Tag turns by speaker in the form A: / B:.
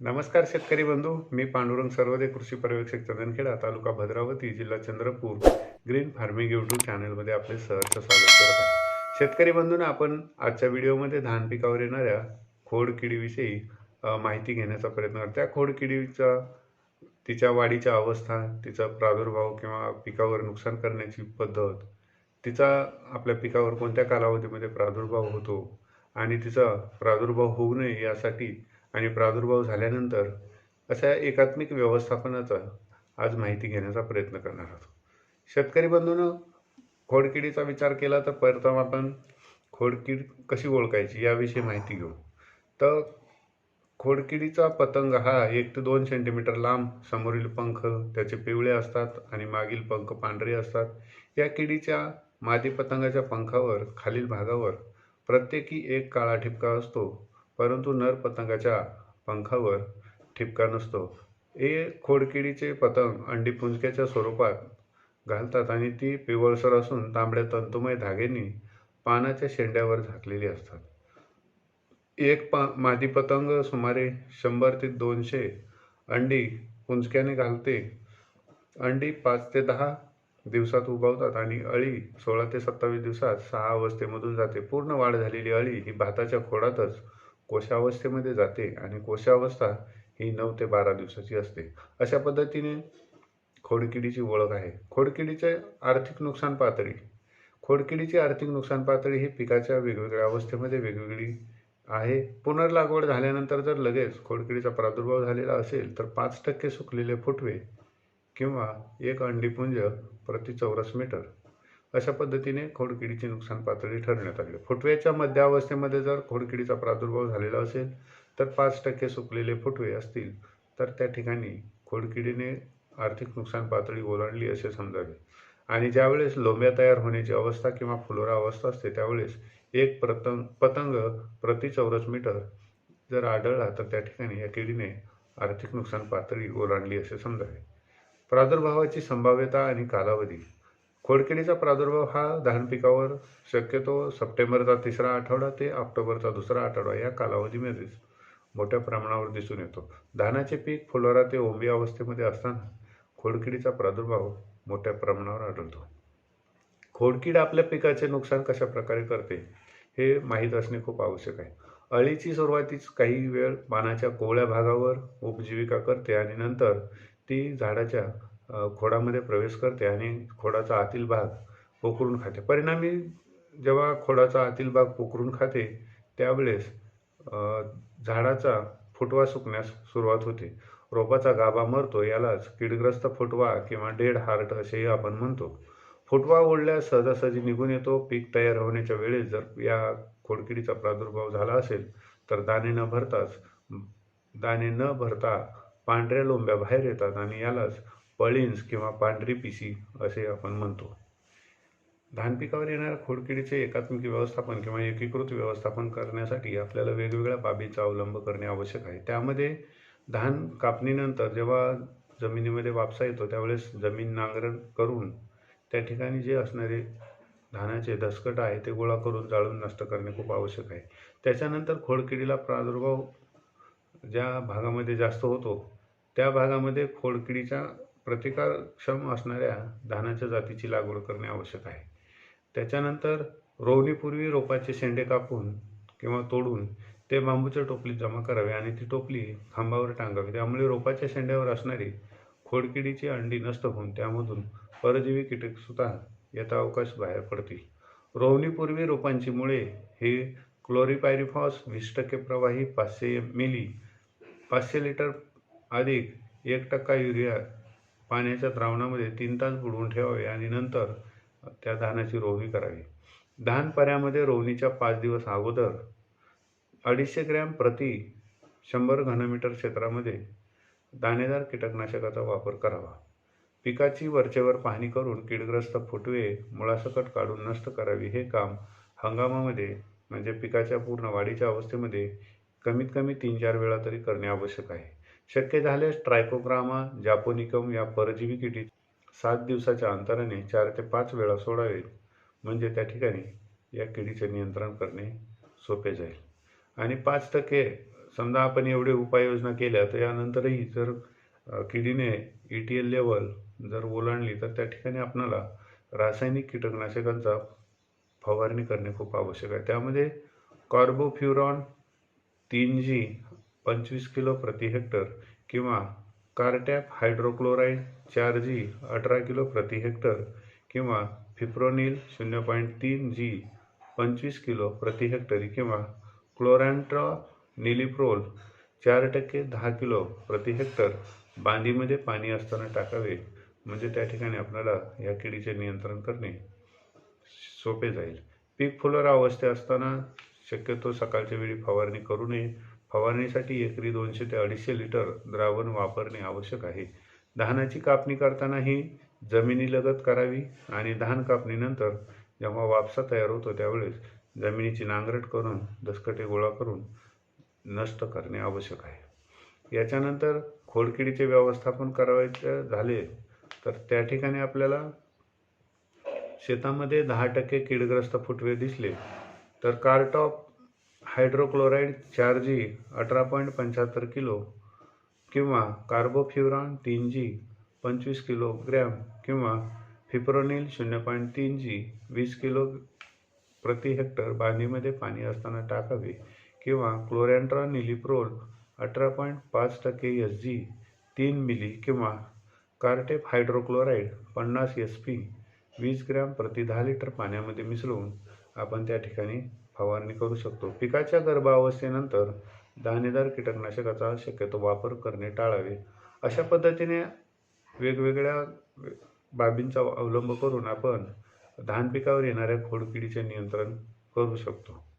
A: नमस्कार शेतकरी बंधू, मी पांडुरंग सर्वदे कृषी पर्यवेक्षक चंदनखेडा, तालुका भद्रावती, जिल्हा चंद्रपूर, ग्रीन फार्मिंग यूट्यूब चॅनलमध्ये आपले सहर्ष स्वागत करत आहे. शेतकरी बंधूंना आपण आजच्या व्हिडिओमध्ये धान पिकावर येणाऱ्या खोडकिडीविषयी माहिती घेण्याचा प्रयत्न करतो. त्या खोडकिडीचा तिच्या वाढीच्या अवस्था, तिचा प्रादुर्भाव किंवा पिकावर नुकसान करण्याची पद्धत, तिचा आपल्या पिकावर कोणत्या कालावधीमध्ये प्रादुर्भाव होतो आणि तिचा प्रादुर्भाव होऊ नये यासाठी आणि प्रादुर्भाव झाल्यानंतर अशा एकात्मिक व्यवस्थापनाचा आज माहिती घेण्याचा प्रयत्न करणार आहोत. शेतकरी बंधूंनो, खोडकिडीचा विचार केला तर प्रथम आपण खोडकीड कशी ओळखायची याविषयी माहिती घेऊ. तर खोडकिडीचा पतंग हा 1 ते 2 सेंटीमीटर लांब, समोरील पंख त्याचे पिवळे असतात आणि मागील पंख पांढरे असतात. या किडीच्या मादी पतंगाच्या पंखावर खालील भागावर प्रत्येकी एक काळा ठिपका असतो, परंतु नर पतंगाच्या पंखावर ठिपका नसतो. हे खोडकिडीचे पतंग अंडी पुंजक्याच्या स्वरूपात घालतात आणि ती पिवळसर असून तांबड्या तंतुमय धाग्यांनी पानाच्या शेंड्यावर झाकलेली असतात. एक मादी पतंग सुमारे 100 ते 200 अंडी पुंजक्याने घालते. अंडी 5 ते 10 दिवसात उगवतात आणि अळी 16 ते 27 दिवसात 6 अवस्थेमधून जाते. पूर्ण वाढ झालेली अळी ही भाताच्या खोडातच कोशावस्थेमध्ये जाते आणि कोशावस्था ही 9 ते 12 दिवसाची असते. अशा पद्धतीने खोडकिडीची ओळख आहे. खोडकिडीचे आर्थिक नुकसान पातळी. खोडकिडीची आर्थिक नुकसान पातळी ही पिकाच्या वेगवेगळ्या अवस्थेमध्ये वेगवेगळी आहे. पुनर्लागवड झाल्यानंतर जर लगेच खोडकिडीचा प्रादुर्भाव झालेला असेल तर 5% सुकलेले फुटवे किंवा एक अंडीपुंज प्रति चौरस मीटर अशा पद्धतीने खोडकिडीची नुकसान पातळी ठरवण्यात आली. फुटव्याच्या मध्यावस्थेमध्ये जर खोडकिडीचा प्रादुर्भाव झालेला असेल तर 5% सुकलेले फुटवे असतील तर त्या ठिकाणी खोडकिडीने आर्थिक नुकसान पातळी ओलांडली असे समजावे. आणि ज्यावेळेस लोंब्या तयार होण्याची अवस्था किंवा फुलोरा अवस्था असते त्यावेळेस एक पतंग प्रति चौरस मीटर जर आढळला तर त्या ठिकाणी या किडीने आर्थिक नुकसान पातळी ओलांडली असे समजावे. प्रादुर्भावाची संभाव्यता आणि कालावधी. खोडकिडीचा प्रादुर्भाव हा धान पिकावर शक्यतो सप्टेंबरचा 3रा आठवडा ते ऑक्टोबरचा 2रा आठवडा या कालावधीमध्येच मोठ्या प्रमाणावर दिसून येतो. धानाचे पीक फुलोरा ते ओंबी अवस्थेमध्ये असताना खोडकिडीचा प्रादुर्भाव मोठ्या प्रमाणावर आढळतो. खोडकीड आपल्या पिकाचे नुकसान कशा प्रकारे करते हे माहीत असणे खूप आवश्यक आहे. अळीची सुरुवातीच काही वेळ पानाच्या कोवळ्या भागावर उपजीविका करते आणि नंतर ती झाडाच्या खोडामध्ये प्रवेश करते आणि खोडाचा आतील भाग पोखरून खाते. परिणामी जेव्हा खोडाचा आतील भाग पोखरून खाते त्यावेळेस झाडाचा फुटवा सुकण्यास सुरुवात होते. रोपाचा गाभा मरतो. यालाच कीडग्रस्त फुटवा किंवा डेड हार्ट असेही आपण म्हणतो. फुटवा ओढल्यास सहजासहजी निघून येतो. पीक तयार होण्याच्या वेळेस जर या खोडकिडीचा प्रादुर्भाव झाला असेल तर दाणे न भरता पांढऱ्या लोंब्या बाहेर येतात आणि यालाच पळीन्स किंवा पांढरी पिशी असे आपण म्हणतो. धान पिकावर येणाऱ्या खोडकिडीचे एकात्मिक व्यवस्थापन किंवा एकीकृत व्यवस्थापन करण्यासाठी आपल्याला वेगवेगळ्या बाबींचा अवलंब करणे आवश्यक आहे. त्यामध्ये धान कापणीनंतर जेव्हा जमिनीमध्ये वापसा येतो त्यावेळेस जमीन नांगरण करून त्या ठिकाणी जे असणारे धानाचे दसकट आहे ते गोळा करून जाळून नष्ट करणे खूप आवश्यक आहे. त्याच्यानंतर खोडकिडीला प्रादुर्भाव ज्या भागामध्ये जास्त होतो त्या भागामध्ये खोडकिडीच्या प्रतिकारक्षम असणाऱ्या धानाच्या जातीची लागवड करणे आवश्यक आहे. त्याच्यानंतर रोवणीपूर्वी रोपाचे शेंडे कापून किंवा तोडून ते बांबूच्या टोपलीत जमा करावे आणि ती टोपली खांबावर टांगावी. त्यामुळे रोपाच्या शेंड्यावर असणारी खोडकिडीची अंडी नष्ट होऊन त्यामधून परजीवी कीटकसुद्धा यथावकाश बाहेर पडतील. रोवणीपूर्वी रोपांची मुळे हे क्लोरिपायरिफॉस 20% प्रवाही 500 मिली 500 लिटर अधिक 1% युरिया पाण्याच्या द्रावणामध्ये 3 तास बुडवून ठेवावे आणि नंतर त्या धानाची रोवणी करावी. धान पर्यामध्ये रोवणीच्या 5 दिवस अगोदर 250 ग्रॅम प्रति 100 घनमीटर क्षेत्रामध्ये दाणेदार कीटकनाशकाचा वापर करावा. पिकाची वरचेवर पाहणी करून कीडग्रस्त फुटवे मुळासकट काढून नष्ट करावी. हे काम हंगामामध्ये म्हणजे पिकाच्या पूर्ण वाढीच्या अवस्थेमध्ये कमीत कमी 3-4 वेळा तरी करणे आवश्यक आहे. शक्य झाल्यास ट्रायकोग्रामा जापोनिकम या परजीवी किडी 7 दिवसाच्या अंतराने 4 ते 5 वेळा सोडावेत. म्हणजे त्या ठिकाणी या किडीचे नियंत्रण करणे सोपे जाईल. आणि 5% समजा आपण एवढे उपाययोजना केल्या तर यानंतरही जर किडीने ETL लेवल जर ओलांडली तर त्या ठिकाणी आपणाला रासायनिक कीटकनाशकांचा फवारणी करणे खूप आवश्यक आहे. त्यामध्ये कार्बोफ्युरॉन 3G 25 किलो प्रति हेक्टर किंवा कार्टॅप हायड्रोक्लोराईड 4G 18 किलो प्रति हेक्टर किंवा फिप्रोनिल 0.3G 25 किलो प्रति हेक्टरी किंवा क्लोरॅन्ट्रॉनिलिप्रोल 4% 10 किलो प्रति हेक्टर बांधीमध्ये पाणी असताना टाकावे. म्हणजे त्या ठिकाणी आपल्याला या किडीचे नियंत्रण करणे सोपे जाईल. पीक फुलोरा अवस्थेत असताना शक्यतो सकाळच्या वेळी फवारणी करू नये. फवारणीसाठी एकरी 200 ते 250 लिटर द्रावण वापरणे आवश्यक आहे. धानाची कापणी करतानाही जमिनीलगत करावी आणि धान कापणीनंतर जेव्हा वापसा तयार होतो त्यावेळेस जमिनीची नांगरट करून दसकटे गोळा करून नष्ट करणे आवश्यक आहे. याच्यानंतर खोडकिडीचे व्यवस्थापन करायचे झाले तर त्या ठिकाणी आपल्याला शेतामध्ये 10% कीडग्रस्त फुटवे दिसले तर कार्टॉप हायड्रोक्लोराईड 4G 18.75 किलो किंवा कार्बोफ्युरॉन 3G 25 किलोग्रॅम किंवा फिप्रोनिल 0.3G 20 किलो प्रति हेक्टर बांधीमध्ये पाणी असताना टाकावे किंवा क्लोरॅन्ट्रॉनिलिप्रोल 18.5% SG 3 मिली किंवा कार्टेप हायड्रोक्लोराईड 50 SP 20 ग्रॅम प्रति 10 लिटर पाण्यामध्ये मिसळून आपण त्या ठिकाणी फवारणी करू शकतो. पिकाच्या गर्भावस्थेनंतर दाणेदार कीटकनाशकाचा शक्यतो वापर करणे टाळावे. अशा पद्धतीने वेगवेगळ्या बाबींचा अवलंब करून आपण धान पिकावर येणाऱ्या खोडकिडीचे नियंत्रण करू शकतो.